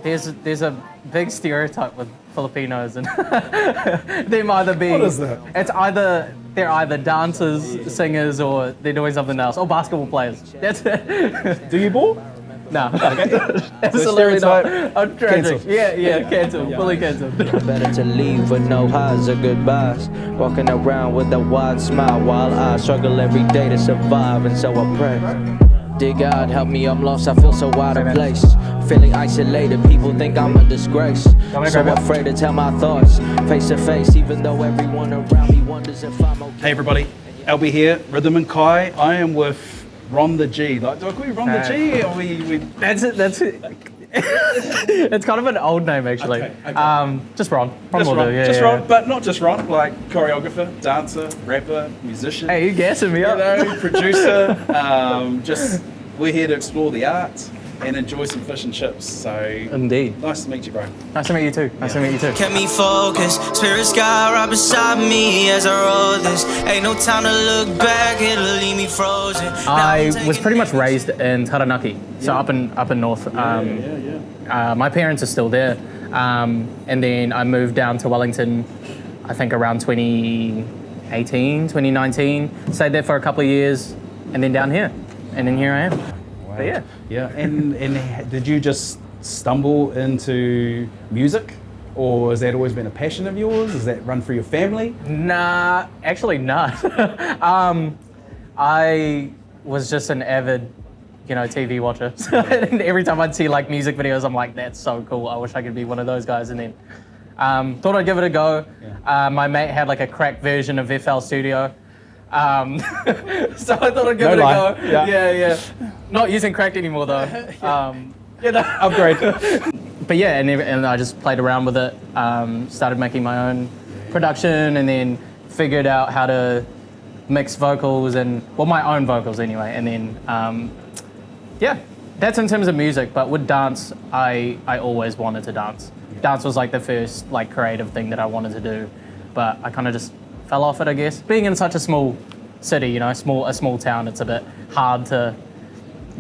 there's a big stereotype with Filipinos, and them either be. What is that? They're either dancers, singers, or they're doing something else, or basketball players. That's it. Do you ball? No. Okay. Absolutely not. stereotype, I'm tragic. cancel. Yeah, cancel. Fully cancelled. Better to leave with no highs or goodbyes. Walking around with a wide smile while I struggle every day to survive, and so I pray. Dear God, help me, I'm lost, I feel so out of place. Feeling isolated, people think I'm a disgrace. So afraid to tell my thoughts face to face, even though everyone around me wonders if I'm okay. Hey everybody, Alby here, Rythm and Kai. I am with Ron the G. Like, do I call you Ron the G? Or we... That's it. It's kind of an old name, actually. Okay. Just Ron. Just will Ron, do, yeah, just yeah. Ron, but not just Ron, like choreographer, dancer, rapper, musician. Hey, you're gassing me up. Producer. We're here to explore the art and enjoy some fish and chips. So Indeed. Nice to meet you, bro. Nice to meet you too. Nice to meet you too. Kept me focused, spirit sky right beside me as I roll this. Ain't no time to look back, it'll leave me frozen. I was pretty much raised in Taranaki, so up in north. My parents are still there, and then I moved down to Wellington, I think around 2018, 2019. Stayed there for a couple of years, and then down here, and then here I am. Wow. But yeah. Yeah, and did you just stumble into music? Or has that always been a passion of yours? Does that run through your family? Nah, actually not. I was just an avid, TV watcher. And every time I'd see like music videos, I'm like, that's so cool. I wish I could be one of those guys. And then thought I'd give it a go. Yeah. My mate had like a cracked version of FL Studio. So I thought I'd give it a lie. go. Yeah. Not using cracked anymore though. Upgrade. But yeah, and I just played around with it, started making my own production, and then figured out how to mix vocals my own vocals anyway. And then, that's in terms of music. But with dance, I always wanted to dance. Dance was like the first like creative thing that I wanted to do, but I kind of just fell off it, I guess. Being in such a small city, a small town, it's a bit hard to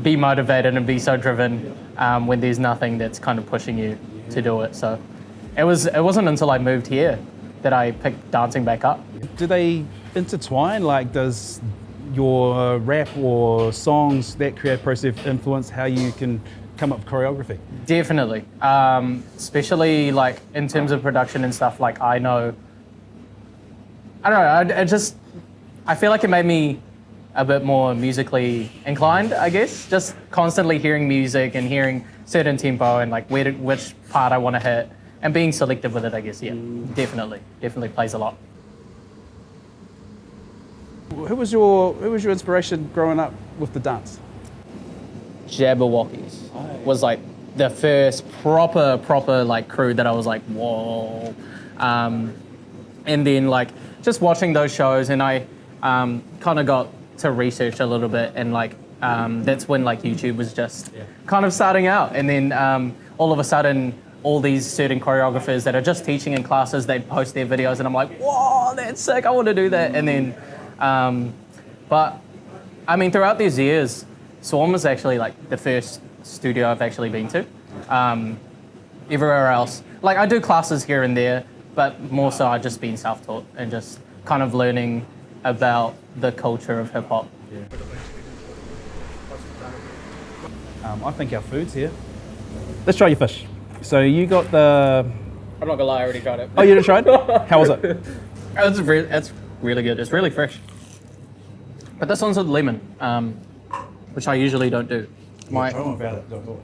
be motivated and be so driven when there's nothing that's kind of pushing you to do it. So it wasn't until I moved here that I picked dancing back up. Do they intertwine? Like, does your rap or songs, that creative process influence how you can come up with choreography? Definitely, especially like in terms of production and stuff. Like I don't know. I feel like it made me a bit more musically inclined, I guess. Just constantly hearing music and hearing certain tempo and like which part I want to hit and being selective with it, I guess. Yeah, definitely plays a lot. Who was your inspiration growing up with the dance? Jabberwockies was like the first proper like crew that I was like, whoa. And then like just watching those shows, and I kind of got to research a little bit, and like that's when like YouTube was just kind of starting out, and then all of a sudden all these certain choreographers that are just teaching in classes, they'd post their videos, and I'm like, whoa, that's sick, I want to do that. And then but I mean, throughout these years, Swarm was actually like the first studio I've actually been to. Everywhere else, like I do classes here and there, but more so I've just been self-taught and just kind of learning about the culture of hip hop. I think our food's here. Let's try your fish. So you got the... I'm not gonna lie, I already tried it. Oh, you already tried? How was it? It's really good. It's really fresh. But this one's with lemon, which I usually don't do. Tell them about it. I want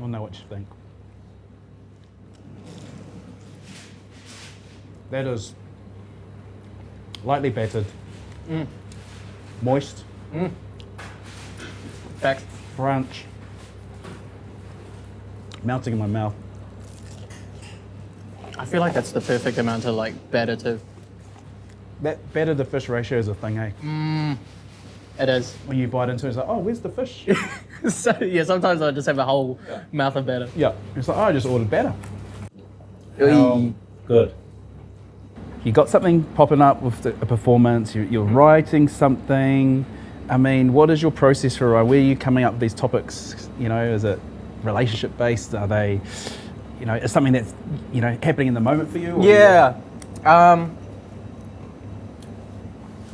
to know what you think. That is lightly battered, moist, Facts. crunch, melting in my mouth. I feel like that's the perfect amount of like batter too. That batter to fish ratio is a thing, eh? It is. When you bite into it, it's like, oh, where's the fish? So yeah, sometimes I just have a whole mouth of batter. Yeah, it's like, oh, I just ordered batter. Oy. Good. You got something popping up with a performance, you're writing something. I mean, what is your process for where are you coming up with these topics? Is it relationship based? Are they, is something that's happening in the moment for you? Or Yeah.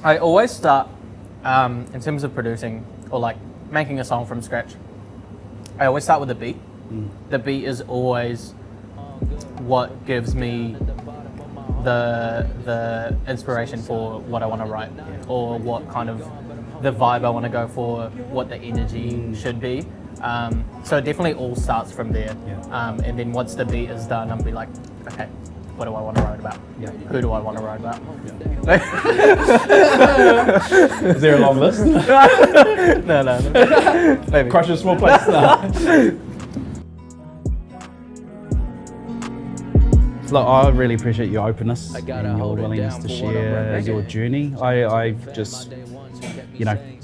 I always start, in terms of producing or like making a song from scratch, I always start with a beat. The beat is always what gives me the inspiration for what I want to write, or what kind of the vibe I want to go for, what the energy should be. So it definitely all starts from there. And then once the beat is done, I'll be like, okay, what do I want to write about? Who do I want to write about? Is there a long list? No. Maybe. Crush a small place. Look, I really appreciate your openness and your willingness to share your journey. I just,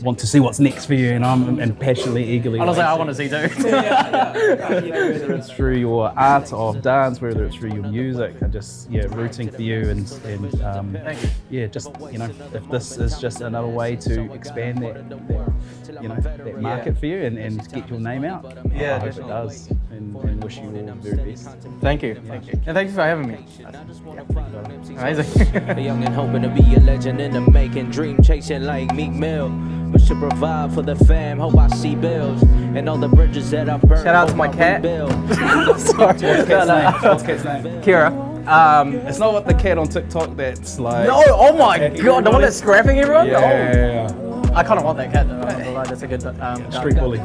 want to see what's next for you, and I'm passionately, eagerly. Honestly, I want to see too. Whether it's through your art of dance, whether it's through your music, I'm just rooting for you, and just if this is just another way to expand that market for you and get your name out, I hope it does, and wish you all the very best. Thank you, and thank you for having me. Amazing. Young and hoping to be a legend in the making, dream chasing like Meek Mill. But to provide for the fam, hope I see bills and all the bridges that I burned. Shout out to my cat. Sorry, what's the cat's name? Kira. It's not what the cat on TikTok that's like. No, oh my god, the one that's scrapping everyone? Yeah. I kind of want that cat though. That's a good Street bully.